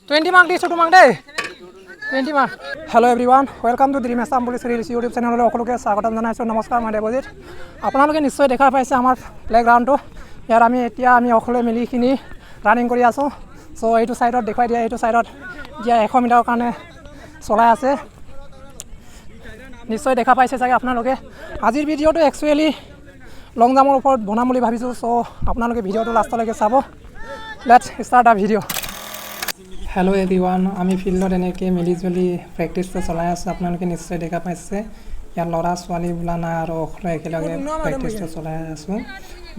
20 mark দিছো তোমাক দেই 20 mark hello' everyone welcome to dream Assam police reels YouTube চেনেললৈ সকলোকে স্বাগতম জনাইছোঁ নমস্কাৰ মই দেৱজিত আপোনালোকে নিশ্চয় দেখা পাইছে আমাৰ প্লেগ্ৰাউণ্ডটো ইয়াত আমি অকলে মিলিখিনি ৰানিং কৰি আছোঁ চ' এইটো ছাইডত দেখুৱাই দিয়া এইটো ছাইডত এতিয়া 100 মিটাৰৰ কাৰণে চলাই আছে নিশ্চয় দেখা পাইছে চাগে আপোনালোকে আজিৰ ভিডিঅ'টো একচুৱেলি লং জাম্পৰ ওপৰত বনাম বুলি ভাবিছোঁ চ' আপোনালোকে ভিডিঅ'টো লাষ্টলৈকে চাব লেটছ ষ্টাৰ্ট আ ভিডিঅ' হেল্ল' এভৰিৱান আমি ফিল্ডত এনেকৈ মিলিজুলি প্ৰেক্টিচটো চলাই আছোঁ আপোনালোকে নিশ্চয় দেখা পাইছে ইয়াত ল'ৰা ছোৱালী বোলা নাই আৰু অকলে একেলগে প্ৰেক্টিচটো চলাই আছোঁ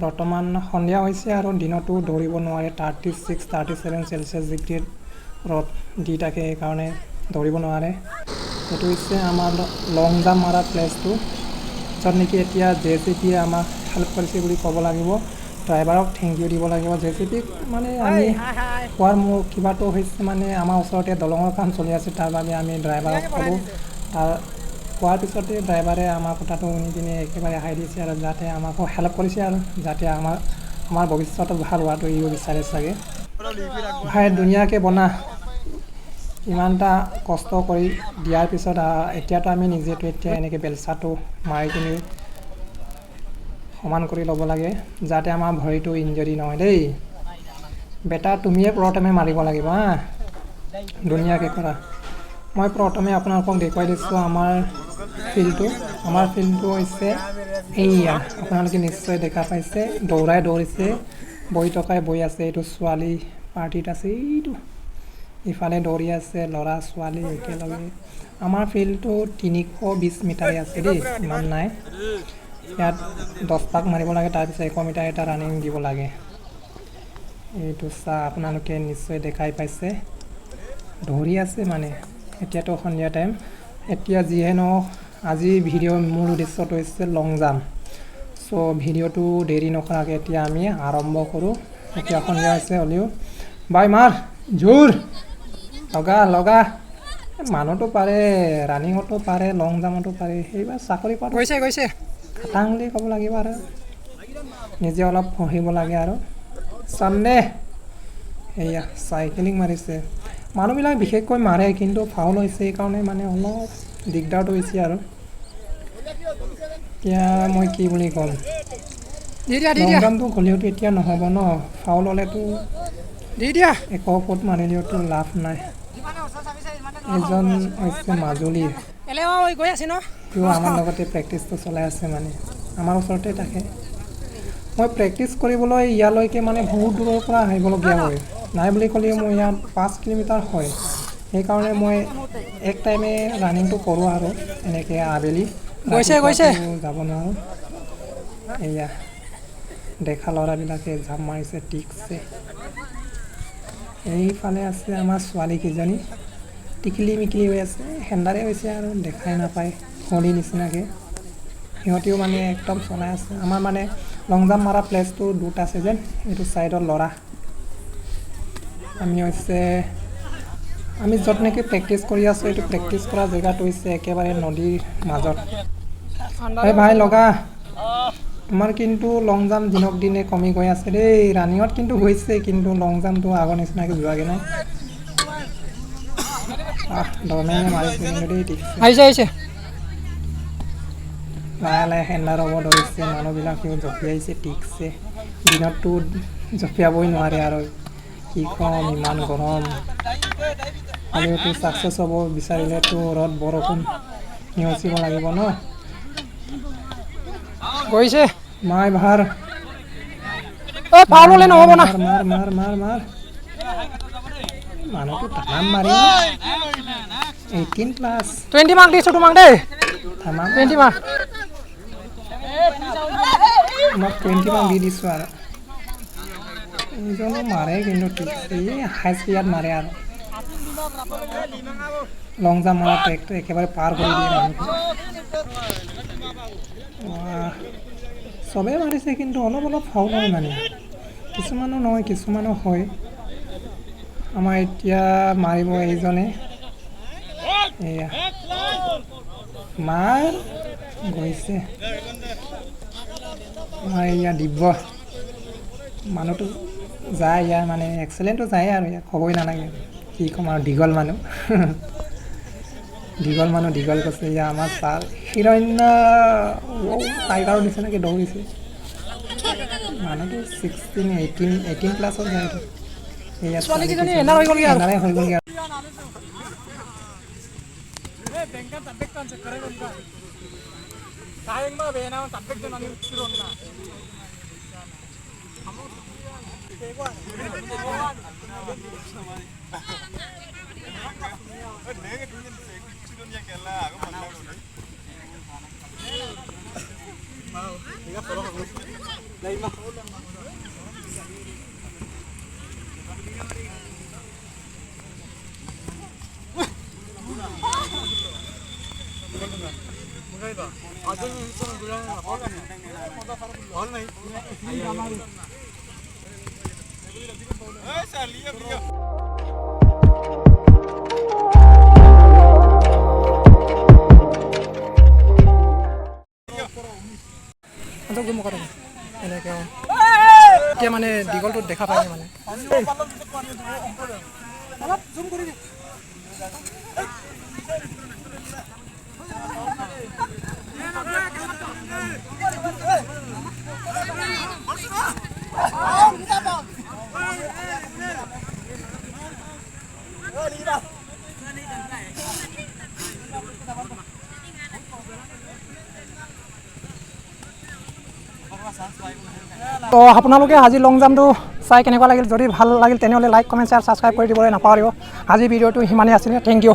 বৰ্তমান সন্ধিয়া হৈছে আৰু দিনতো দৌৰিব নোৱাৰে 36-37 চেলচিয়াছ ডিগ্ৰীত ৰ'দ দি থাকে সেইকাৰণে দৌৰিব নোৱাৰে এইটো হৈছে আমাৰ লং জাম্প মাৰা প্লেচটো য'ত নেকি এতিয়া JCPয়ে আমাক হেল্প কৰিছে বুলি ক'ব লাগিব ড্ৰাইভাৰক থেংক ইউ দিব লাগিব JCPক মানে আমি কোৱাৰ মোৰ কিবাটো হৈছে মানে আমাৰ ওচৰতে দলঙৰ কাম চলি আছে তাৰ বাবে আমি ড্ৰাইভাৰক ক'লোঁ তাৰ কোৱাৰ পিছতে ড্ৰাইভাৰে আমাৰ কথাটো শুনি কিনে একেবাৰে হাই দিছে আৰু যাতে আমাকো হেল্প কৰিছে আৰু যাতে আমাৰ ভৱিষ্যতত ভাল হোৱাটো ইও বিচাৰে চাগে ভাই ধুনীয়াকৈ বনা ইমানটা কষ্ট কৰি দিয়াৰ পিছত এতিয়াতো আমি নিজেতো এতিয়া এনেকৈ বেলচাটো মাৰি কিনি সমান কৰি ল'ব লাগে যাতে আমাৰ ভৰিটো ইঞ্জৰি নহয় দেই বেটা তুমিয়ে প্ৰথমে মাৰিব লাগিব হা ধুনীয়াকৈ কৰা মই প্ৰথমে আপোনালোকক দেখুৱাই দিছোঁ আমাৰ ফিল্ডটো হৈছে এইয়া আপোনালোকে নিশ্চয় দেখা পাইছে দৌৰিছে বহি টকাই বহি আছে এইটো ছোৱালী পাৰ্টিত আছে এইটো ইফালে দৌৰি আছে ল'ৰা ছোৱালী একেলগে আমাৰ ফিল্ডটো 320 মিটাৰে আছে দেই ইমান নাই ইয়াত 10 পাক মাৰিব লাগে তাৰপিছত 100 মিটাৰ এটা ৰানিং দিব লাগে এইটো চাহ আপোনালোকে নিশ্চয় দেখাই পাইছে দৌৰি আছে মানে এতিয়াতো সন্ধিয়া টাইম এতিয়া যিহে নহওক আজি ভিডিঅ'ৰ মূল উদ্দেশ্যটো হৈছে লং জাম্প চ' ভিডিঅ'টো দেৰি নকৰাকৈ এতিয়া আমি আৰম্ভ কৰোঁ এতিয়া সন্ধিয়া হৈছে হ'লেও বাই মাৰ জোৰ লগা মানুহটো পাৰে ৰানিঙতো পাৰে লং জাম্পতো পাৰে সেইবাৰ চাকৰি পাত গৈছে খাটাং বুলি ক'ব লাগিব আৰু নিজে অলপ পঢ়িব লাগে আৰু চান্দে এয়া চাইকেলিং মাৰিছে মানুহবিলাক বিশেষকৈ মাৰে কিন্তু ফাউল হৈছে সেইকাৰণে মানে অলপ দিগদাৰটো হৈছে আৰু এতিয়া মই কি বুলি ক'ম লং জাম্পটো গ'লেওতো এতিয়া নহ'ব ন ফাউল হ'লেতো 100 ফুট মাৰিলেওতো লাভ নাই এজন হৈছে মাজুলীৰ সিও আমাৰ লগতে প্ৰেক্টিচটো চলাই আছে মানে আমাৰ ওচৰতে থাকে মই প্ৰেক্টিচ কৰিবলৈ ইয়ালৈকে মানে বহুত দূৰৰ পৰা আহিবলগীয়া হয় নাই বুলি ক'লেও মই ইয়াত 5 কিলোমিটাৰ হয় সেইকাৰণে মই এক টাইমে ৰানিংটো কৰোঁ আৰু এনেকৈ আবেলি গৈছে যাব নোৱাৰোঁ এয়া দেখা ল'ৰাবিলাকে জাপ মাৰিছে টিকছে এইফালে আছে আমাৰ ছোৱালীকেইজনী টিকিলি মিকিলি হৈ আছে হেণ্ডাৰে হৈছে আৰু দেখাই নাপায় হোলী নিচিনাকৈ সিহঁতেও মানে একদম চলাই আছে আমাৰ মানে লং জাম্প মাৰা প্লেচটো দুটা আছে যেন এইটো ছাইডত ল'ৰা আমি য'ত নেকি প্ৰেক্টিচ কৰি আছোঁ এইটো প্ৰেক্টিচ কৰা জেগাটো হৈছে একেবাৰে নদীৰ মাজত ভাই লগা আমাৰ কিন্তু লং জাম্প দিনক দিনে কমি গৈ আছে দেই ৰানিঙত কিন্তু হৈছে কিন্তু লং জাম্পটো আগৰ নিচিনাকৈ যোৱাগৈ নাই দৰমেঙে মাৰিছে কিন্তু দেই ঠিক আহিছে লাহে হেণ্ডাৰ হ'ব ধৰিছে মানুহবিলাকেও জঁপিয়াইছে ঠিকছে দিনততো জঁপিয়াবই নোৱাৰে আৰু কি ক'ম ইমান গৰম হ'লেওতো ছাকচেছ হ'ব বিচাৰিলেতো ৰ'দ বৰষুণ নেওচিব লাগিব ন গৈছে মাই ভাৰ মাৰ মানুহটো তামাম মাৰি 18 প্লাছ 20 মাৰ্ক দিছোঁ তোমাক দেই 20 মাৰ্ক তোমাক 20 মাৰ্ক দি দিছোঁ আৰু এইজনো মাৰে কিন্তু ঠিক হাই স্পীডত মাৰে আৰু লং জাম্প মাৰা ট্ৰেকটো একেবাৰে পাৰ কৰি দিয়ে মানুহটো চবেই মাৰিছে কিন্তু অলপ ফাউল হয় মানে কিছুমানো নহয় কিছুমানো হয় আমাৰ এতিয়া মাৰিব এইজনে এয়া মাৰ গৈছে আমাৰ এয়া দিব্য মানুহটো যায় ইয়াৰ মানে এক্সেলেণ্টটো যায় আৰু ইয়াক ক'বই নালাগে কি ক'ম আৰু দীঘল মানুহ দীঘল কৈছে ইয়াৰ আমাৰ ছাৰ হিৰণ্য টাইগাৰৰ নিচিনাকৈ দৌৰিছে মানুহটো 18 প্লাছত যায় ছোৱালীকেইজনী এনাৰ হৈ গ'লগৈ এনেকৈ এতিয়া মানে দীঘলটোত দেখা পায় মানে তো আপোনালোকে আজি লং জাম্পটো চাই কেনেকুৱা লাগিল যদি ভাল লাগিল তেনেহ'লে লাইক কমেণ্ট শ্বেয়াৰ ছাবস্ক্ৰাইব কৰি দিবলৈ নাপাহৰিব আজিৰ ভিডিঅ'টো সিমানেই আছিলে থেংক ইউ